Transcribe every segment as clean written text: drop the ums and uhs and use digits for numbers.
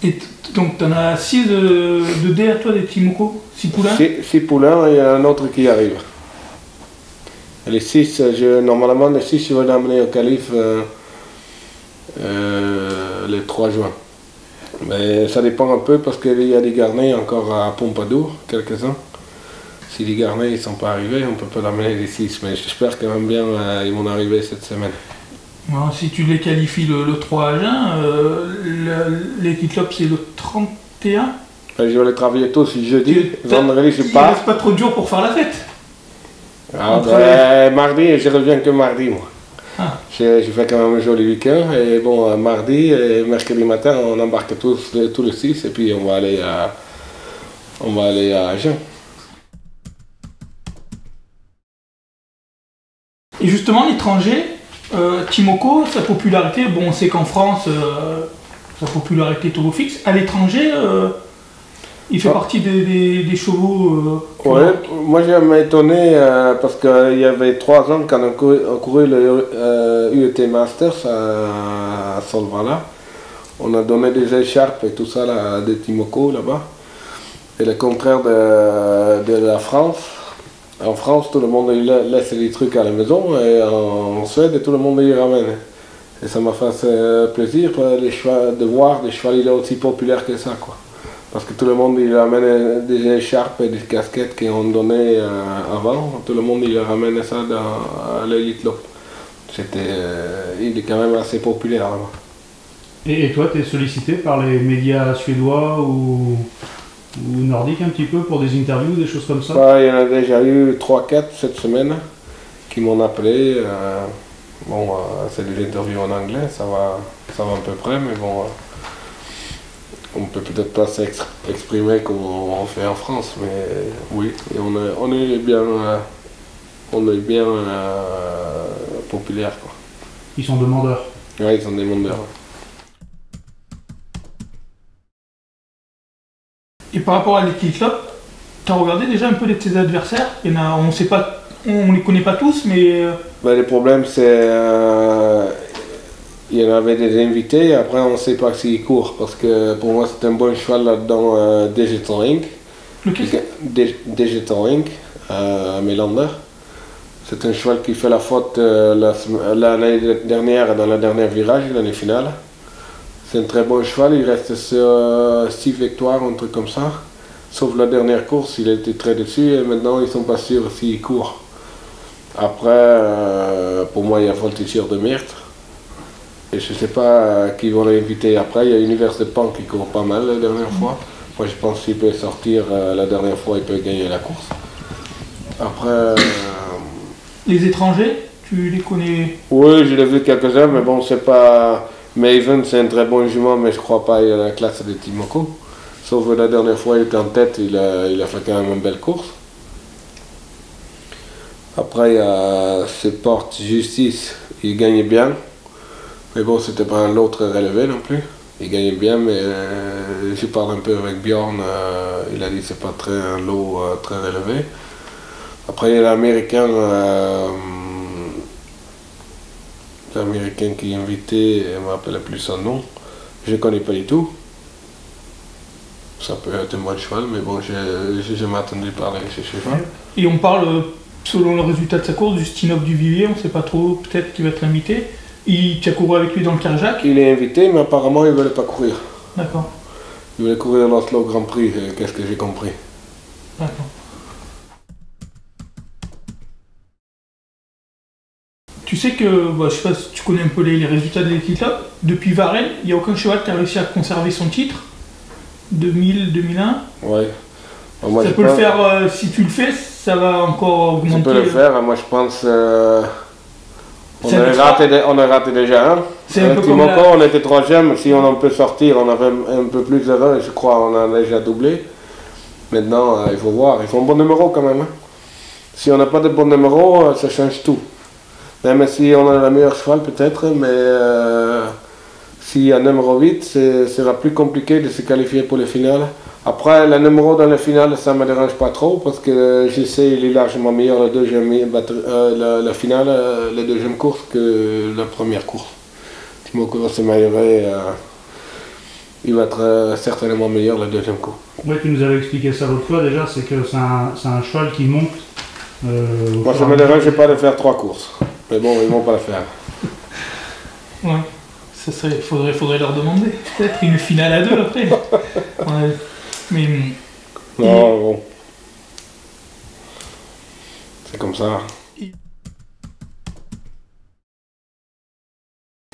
Et donc, tu en as 6 de dés à toi, des Timoko? 6 poulains? 6 poulains et il y a un autre qui arrive. Et les 6, normalement, les 6, je vais l'amener au calife le 3 juin. Mais ça dépend un peu parce qu'il y a des garnets encore à Pompadour, quelques-uns. Si les garnets ne sont pas arrivés, on ne peut pas l'amener les 6. Mais j'espère quand même bien qu'ils vont arriver cette semaine. Alors, si tu les qualifies le 3 juin, les Kitlop c'est le 31. Je vais les travailler tous jeudi, vendredi je pars. Il reste pas trop dur pour faire la fête. Ah, mardi, je reviens que mardi moi. Ah. Je fais quand même un joli week-end et bon, mardi et mercredi matin on embarque tous les 6 et puis on va aller à Agen. Et justement l'étranger, Timoko, sa popularité, bon on sait qu'en France sa popularité est au fixe, à l'étranger il fait partie des chevaux. Ouais, moi j'ai m'étonné parce qu'il y avait 3 ans quand on courait le UET Masters à Solvala. On a donné des écharpes et tout ça là, des Timoko là-bas. Et le contraire de la France. En France, tout le monde laisse les trucs à la maison et en Suède, tout le monde y ramène. Et ça m'a fait plaisir de voir des chevaliers aussi populaires que ça, quoi. Parce que tout le monde il ramène des écharpes et des casquettes qu'ils ont donné avant. Tout le monde il ramène ça à l'élite Lop. Il est quand même assez populaire là-bas. Et toi, tu es sollicité par les médias suédois ou nordiques un petit peu pour des interviews, des choses comme ça? Il y en a déjà eu 3-4 cette semaine qui m'ont appelé. Bon, c'est des interviews en anglais, ça va à peu près, mais bon, on peut peut-être pas s'exprimer comme on fait en France, mais oui, et on est bien populaire, quoi. Ils sont demandeurs. Oui, ils sont demandeurs. Et par rapport à l'équipe Lop, tu as regardé déjà un peu tes adversaires? On les connaît pas tous, mais... Le problème c'est il y en avait des invités, et après on ne sait pas s'ils courent, parce que pour moi c'est un bon cheval là-dedans, Digital Inc. Lequel? Digital Inc. À Melander. C'est un cheval qui fait la faute l'année dernière dans le dernier virage, l'année finale. C'est un très bon cheval, il reste sur 6 victoires, un truc comme ça. Sauf la dernière course, il était très dessus et maintenant ils ne sont pas sûrs s'il court. Après, pour moi, il y a Voltigeur de Myrte. Et je ne sais pas qui vont l'inviter après. Il y a Univers de Pan qui court pas mal la dernière fois. Moi, je pense qu'il peut sortir la dernière fois, il peut gagner la course. Après... Les étrangers, tu les connais? Oui, je l'ai vu quelques-uns, mais bon, c'est pas... Maven, c'est un très bon jument, mais je crois pas qu'il a la classe de Timoko. Sauf que la dernière fois, il était en tête, il a fait quand même une belle course. Après, il y a Support Justice, il gagnait bien. Mais bon, c'était pas un lot très relevé non plus. Il gagnait bien, mais je parle un peu avec Bjorn, il a dit que c'est pas un lot très relevé. Après, il y a l'Américain qui est invité, je ne me rappelle plus son nom. Je ne connais pas du tout. Ça peut être un bon cheval, mais bon, je n'ai jamais entendu parler de ce cheval. Et on parle, selon le résultat de sa course, du Stinov du Vivier, on ne sait pas trop, peut-être qu'il va être invité. Tu as couru avec lui dans le Carjac? Il est invité, mais apparemment il ne voulait pas courir. D'accord. Il voulait courir dans l'Oslo Grand Prix, qu'est-ce que j'ai compris. D'accord. Tu sais que, je ne sais pas si tu connais un peu les résultats de l'équipe là, depuis Varennes, il n'y a aucun cheval qui a réussi à conserver son titre. 2000, 2001. Ouais. Moi, ça peut le faire, si tu le fais, ça va encore augmenter. Tu peux le faire, moi je pense... on a raté déjà un. Timoko, on était 3e, si on en peut sortir, on avait un peu plus de run, je crois on a déjà doublé. Maintenant, il faut voir, il faut un bon numéro quand même. Hein. Si on n'a pas de bon numéro, ça change tout. Même si on a le meilleur cheval peut-être, mais s'il y a un numéro 8, ce sera plus compliqué de se qualifier pour les finales. Après, le numéro dans les finales, ça ne me dérange pas trop, parce que je sais qu'il est largement meilleur la finale, la deuxième course que la première course. Timoko va s'améliorer il va être certainement meilleur le deuxième coup. Ouais, tu nous avais expliqué ça l'autre fois déjà, c'est que c'est un cheval qui monte. Moi, ça me dérange pas de faire 3 courses. Mais bon, ils vont pas le faire. Ouais. Ça serait, faudrait leur demander. Peut-être une finale à 2 après. Ouais. Mais. Non, bon. C'est comme ça.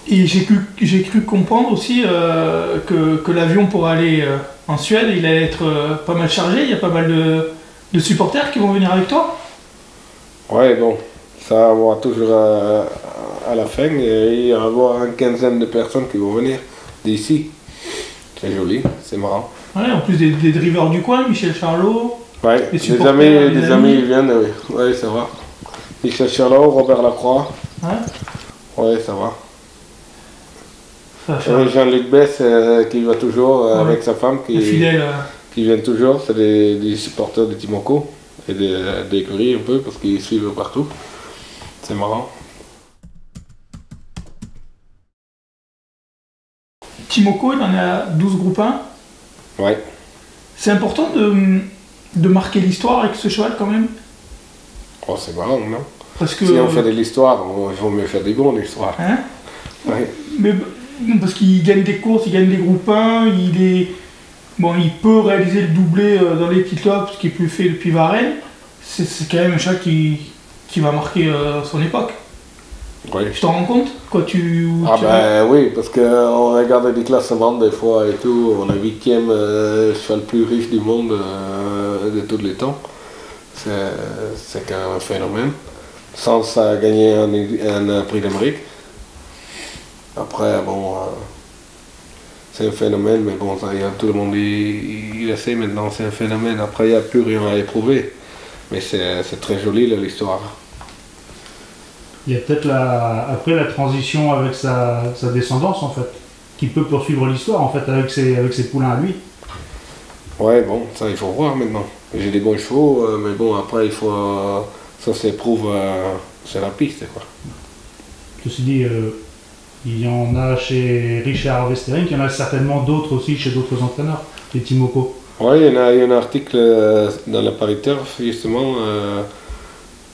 Et j'ai cru comprendre aussi que l'avion pour aller en Suède, il allait être pas mal chargé. Il y a pas mal de supporters qui vont venir avec toi. Ouais, bon. Ça, on va toujours à la fin. Et il va y avoir une quinzaine de personnes qui vont venir d'ici. C'est joli, c'est marrant. Ouais, en plus des drivers du coin, Michel Charlot. Ouais, des amis ils viennent, oui. Ouais, ça va. Michel Charlot, Robert Lacroix. Ouais. Ouais, ça va. Ça Jean-Luc Bess qui va toujours avec sa femme, qui viennent toujours, c'est des supporters de Timoko et des écuries un peu parce qu'ils suivent partout. C'est marrant. Timoko, il en a 12 groupes 1. Ouais. C'est important de marquer l'histoire avec ce cheval quand même. Oh, c'est marrant, non? Parce que, si on fait de l'histoire, il vaut mieux faire des bons d'histoire. Hein? Ouais. Mais parce qu'il gagne des courses, il gagne des groupes 1, il peut réaliser le doublé dans les petits tops, ce qui est plus fait depuis Varennes. C'est quand même un cheval qui va marquer son époque. Oui. Tu t'en rends compte quand oui, parce qu'on regarde des classements des fois et tout, on est 8e cheval le plus riche du monde de tous les temps. C'est quand même un phénomène. Sans ça gagner un prix d'Amérique. Après, bon, c'est un phénomène, mais bon, ça, tout le monde il le sait maintenant, c'est un phénomène. Après, il n'y a plus rien à éprouver. Mais c'est très joli l'histoire. Il y a peut-être après la transition avec sa descendance en fait, qui peut poursuivre l'histoire en fait avec ses poulains à lui. Ouais, bon, ça il faut voir maintenant. J'ai des bons chevaux, mais bon, après il faut. Ça s'éprouve sur la piste, quoi. Ceci dit, il y en a chez Richard Westering, il y en a certainement d'autres aussi chez d'autres entraîneurs, les Timoko. Oui, il y a un article dans la Parité, justement,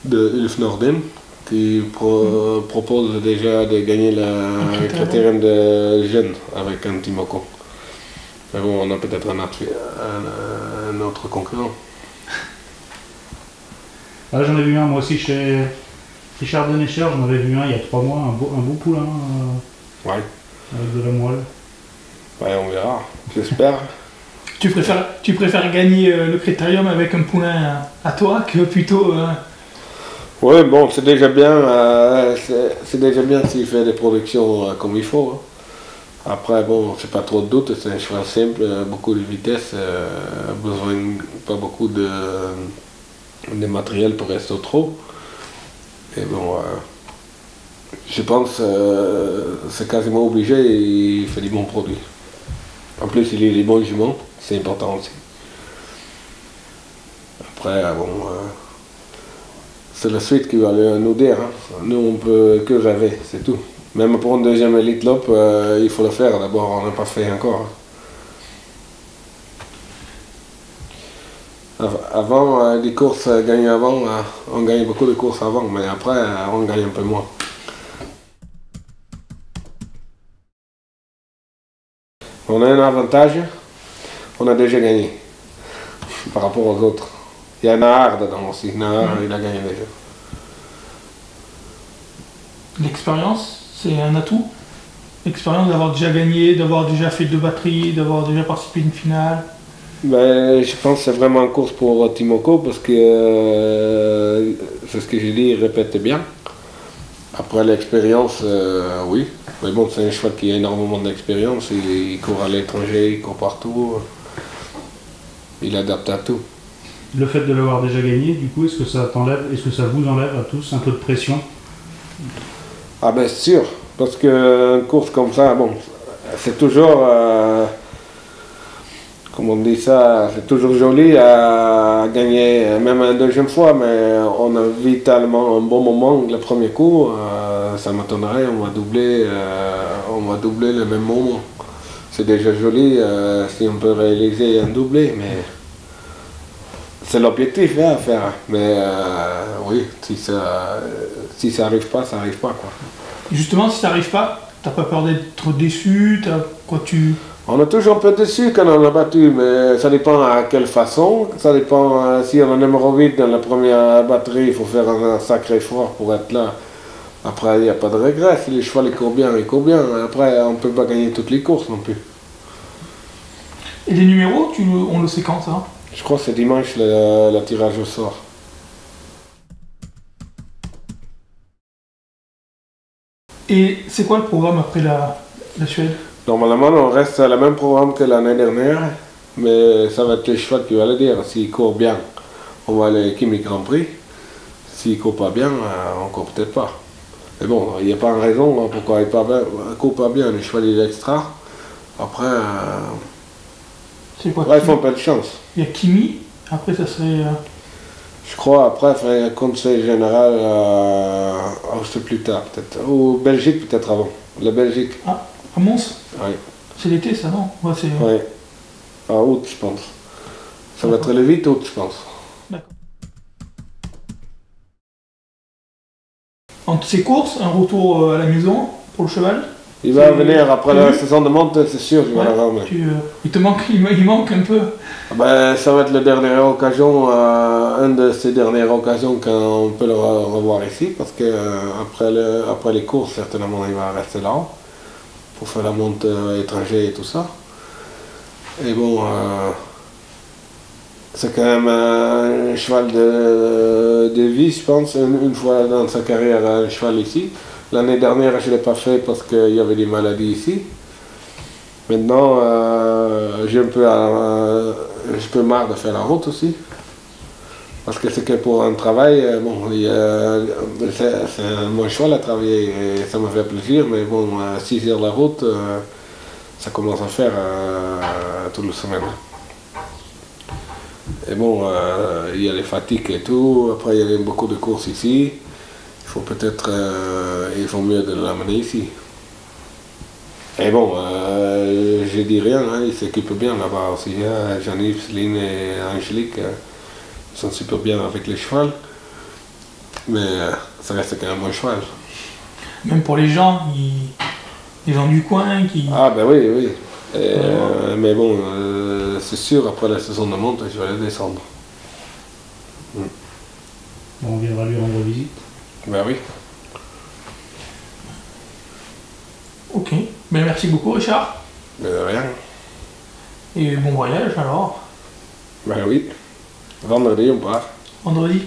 de Ulf Norden, qui propose déjà de gagner le critérium de jeune avec un Timoko. Mais bon, on a peut-être un autre concurrent. Ah, j'en ai vu un moi aussi chez Richard Denecher, j'en avais vu un il y a 3 mois, un beau poulain Ouais. avec de la moelle. Ouais, on verra, j'espère. Tu préfères gagner le critérium avec un poulain à toi que plutôt... Oui, bon, c'est déjà bien, s'il fait des productions comme il faut. Hein. Après, bon, c'est pas trop de doute, c'est un cheval simple, beaucoup de vitesse, pas beaucoup de matériel pour rester au trot. Et bon, je pense c'est quasiment obligé, il fait des bons produits. En plus, il a des bons juments, c'est important aussi. Après, bon... c'est la suite qui va nous dire. Hein. Nous, on peut que rêver, c'est tout. Même pour une deuxième Elite Lop, il faut le faire. D'abord, on n'a pas fait encore. Avant, des courses gagnées avant, on gagne beaucoup de courses avant, mais après, on gagne un peu moins. On a un avantage, on a déjà gagné par rapport aux autres. Il y a Nahar dedans aussi. Nahar, il a gagné déjà. L'expérience, c'est un atout. L'expérience d'avoir déjà gagné, d'avoir déjà fait 2 batteries, d'avoir déjà participé à une finale. Ben, je pense que c'est vraiment une course pour Timoko parce que c'est ce que j'ai dit, il répète bien. Après l'expérience, oui. Mais bon, c'est un cheval qui a énormément d'expérience. Il court à l'étranger, il court partout. Il adapte à tout. Le fait de l'avoir déjà gagné, du coup, est-ce que ça vous enlève à tous un peu de pression? Ah ben c'est sûr, parce qu'une course comme ça, bon, c'est toujours, comme on dit ça, c'est toujours joli à gagner, même une deuxième fois, mais on a vu tellement un bon moment le premier coup, ça m'étonnerait, on va doubler le même moment. c'est déjà joli si on peut réaliser un doublé, mais c'est l'objectif à faire. Mais oui, si ça arrive pas, ça arrive pas, quoi. Et justement, si ça n'arrive pas, t'as pas peur d'être déçu, On est toujours un peu déçu quand on a battu, mais ça dépend à quelle façon. Ça dépend si on est numéro 8 dans la première batterie, il faut faire un sacré effort pour être là. Après, il n'y a pas de regret. Si les chevaux ils courent bien, ils courent bien. Après, on ne peut pas gagner toutes les courses non plus. Et les numéros, on le sait quand ça? Je crois que c'est dimanche le tirage au sort. Et c'est quoi le programme après la Suède? Normalement, on reste à le même programme que l'année dernière, mais ça va être les chevaux qui vont le dire. S'ils courent bien, on va aller à Kimi Grand Prix. S'ils ne courent pas bien, on ne court peut-être pas. Mais bon, il n'y a pas de raison pourquoi ils ne courent pas bien, les chevaux extra. Après, c'est quoi, ouais, ils font pas de chance. Il y a Kimi, après ça serait... Je crois après, il ferait un conseil général, je sais plus tard peut-être. Ou Belgique peut-être avant. La Belgique. Ah, à Mons? Oui. C'est l'été ça, non? Ouais, c'est... Oui. En août, je pense. Ça va être le 8 août, je pense. D'accord. Entre ces courses, un retour à la maison pour le cheval? Il va venir après la saison de monte, c'est sûr, je vais la ramener. Il manque un peu. Ben, ça va être la dernière occasion, une de ces dernières occasions qu'on peut le revoir ici, parce que après les courses, certainement, il va rester là pour faire la monte étrangère et tout ça. Et bon, c'est quand même un cheval de vie, je pense, une fois dans sa carrière, un cheval ici. L'année dernière, je ne l'ai pas fait parce qu'il y avait des maladies ici. Maintenant, j'ai un peu marre de faire la route aussi. Parce que c'est que pour un travail, bon, c'est un bon cheval à travailler et ça me fait plaisir, mais bon, 6 heures de la route, ça commence à faire toute la semaine. Et bon, il y a les fatigues et tout, après il y a beaucoup de courses ici. Il faut peut-être, il faut mieux de l'amener ici. Et bon, je dis rien, hein, ils s'occupent bien là-bas aussi. Hein. Jean-Yves, Céline et Angélique, ils sont super bien avec les chevaux. Mais ça reste quand même un cheval. Même pour les gens du coin qui... Ah ben oui, oui. Mais bon, c'est sûr, après la saison de monte, je vais aller descendre. On viendra lui rendre visite. Ben oui. Ok. Ben merci beaucoup Richard. Ben de rien. Et bon voyage alors. Ben oui. Vendredi on part. Vendredi.